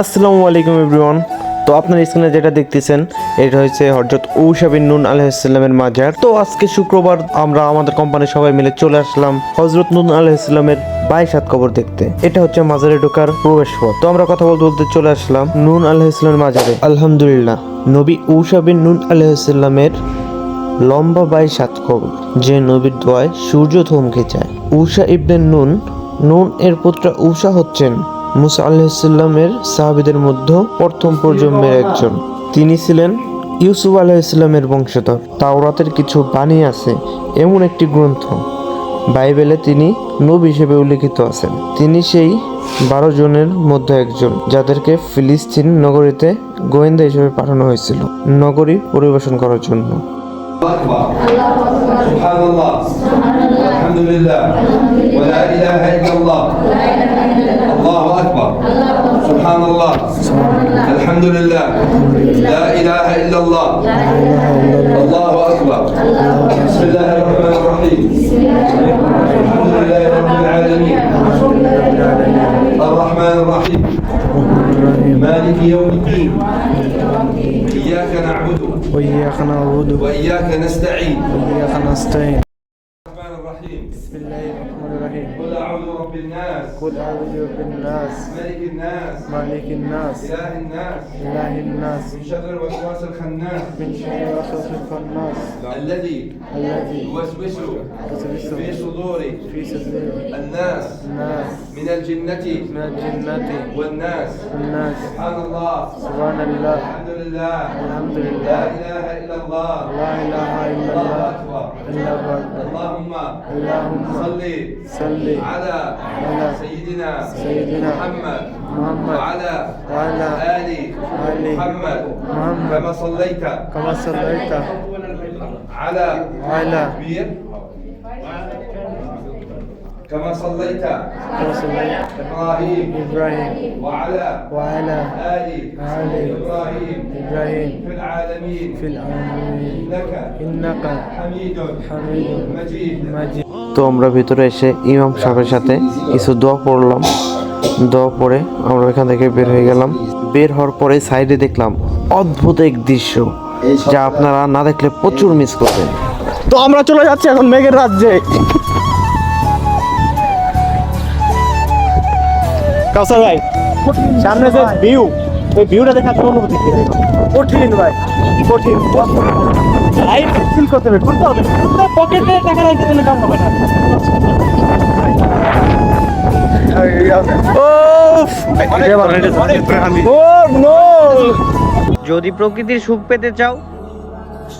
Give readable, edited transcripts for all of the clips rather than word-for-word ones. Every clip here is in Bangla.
আসসালামু আলাইকুম এভরিওয়ান। তো আপনার স্ক্রিনে যেটা দেখতেছেন এটা হচ্ছে হযরত ঊষা বিন নূন আলাইহিস সালামের মাজার। তো আজকে শুক্রবার আমরা আমাদের কোম্পানির সবাই মিলে চলে আসলাম হযরত নূন আলাইহিস সালামের 22 কবর দেখতে। এটা হচ্ছে মাজারে ঢোকার প্রবেশ পথ। তো আমরা কথা বলতে বলতে চলে আসলাম নূন আলাইহিস সালামের মাজারে। আলহামদুলিল্লাহ, নবী ঊষা বিন নূন আলাইহিস সালামের লম্বা 22 কবর, যে নবীর দোয়ায় সূর্য থমকে যায়। ঊষা ইবনে নূন, নূন এর পুত্র ঊষা হচ্ছেন মুসা আলাইহিস সালামের সাহাবীদের মধ্যে প্রথম প্রজন্মের একজন। তিনি ছিলেন ইউসুফ আলাইহিস সালামের বংশধর। তাওরাতের কিছু বাণী আছে এমন একটি গ্রন্থ, বাইবেলে তিনি নবী হিসেবে উল্লেখিত আছেন। তিনি সেই 12 জনের মধ্যে একজন, যাদেরকে ফিলিস্তিন নগরীতে গোয়েন্দা হিসেবে পাঠানো হয়েছিল নগরী পরিবেশন করার জন্য। সুবহানাল্লাহ, আলহামদুলিল্লাহ, ওয়া লা ইলাহা ইল্লাল্লাহ, আল্লাহু আকবার, সুবহানাল্লাহ, আলহামদুলিল্লাহ, লা ইলাহা ইল্লাল্লাহ, আল্লাহু আকবার। বিসমিল্লাহির রহমানির রহিম, আলহামদুলিল্লাহি রাব্বিল আলামিন, আর রহমানির রহিম, মালিকি ইয়াউমিদ্দিন, ইয়্যাকা না'বুদু وإياك نعبد وإياك نستعين. وإياك نستعين. الرحمن الرحيم. بسم الله الرحمن الرحيم. قل أعوذ برب الناس قل أعوذ برب الناس ملك الناس مالك الناس إله الناس إله الناس من شر الوسواس الخناس من شر الوسواس الخناس الذي الذي يوسوس يوسوس في صدور في صدور الناس الناس من الجنة من الجنة والناس. والناس. سبحان الله، سبحان الله، الحمد لله، الحمد لا لله، إله إلا الله، لا إله إلا الله الله، أكبر. الله أكبر. اللهم اللهم صل صل على على سيدنا سيدنا محمد محمد وعلى وعلى آل آل محمد محمد كما صليت كما صليت على على كبير كما صليت كما صليت إبراهيم إبراهيم وعلى وعلى آل آل إبراهيم إبراهيم في العالمين في العالمين إنك إنك حميد حميد مجيد. مجيد. তো আমরা ভিতরে এসে ইমাম সাহেবের সাথে কিছু দোয়া পড়লাম। দোয়া পড়ে আমরা এখান থেকে বের হয়ে গেলাম। বের হওয়ার পরে সাইডে দেখলাম অদ্ভুত এক দৃশ্য, যা আপনারা না দেখলে প্রচুর মিস করবেন। তো আমরা চলে যাচ্ছি এখন মেঘের রাজ্যে। কাউসার ভাই, সামনে যে ভিউ, ওই ভিউটা দেখার অনুভূতি কি? কঠিন ভাই, কঠিন। লাইফ ফিল করতে হবে, করতে হবে। পকেটে টাকা রাখতে গেলে কাম হবে না। যদি প্রকৃতির সুখ পেতে চাও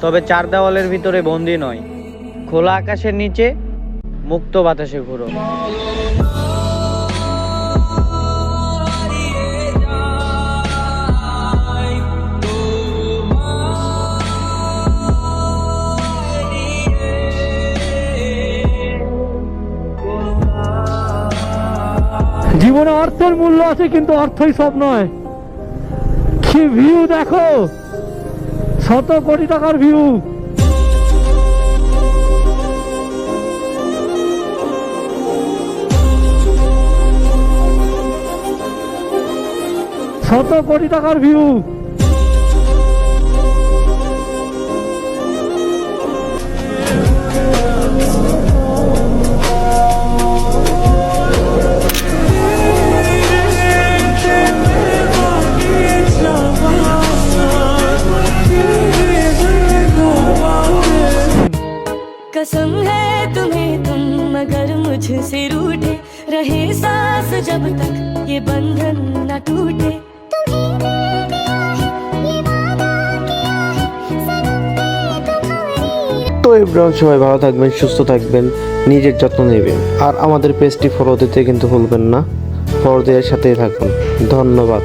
তবে চার দেওয়ালের ভিতরে বন্দি নয়, খোলা আকাশের নিচে মুক্ত বাতাসে ঘুরো। জীবনে অর্থের মূল্য আছে, কিন্তু অর্থই সব নয়। কি ভিউ দেখো, শত কোটি টাকার ভিউ। শত কোটি টাকার ভিউ। कसम है तुम्हें तुम मगर मुझसे रूठे रहे सांस जब तक ये बंधन न टूटे। তো এভরিওয়ান, সবাই ভালো থাকবেন, সুস্থ থাকবেন, নিজের যত্ন নেবেন, আর আমাদের পেজটি ফলো দিতে কিন্তু ভুলবেন না। ফলো দেওয়ার সাথেই থাকুন। ধন্যবাদ।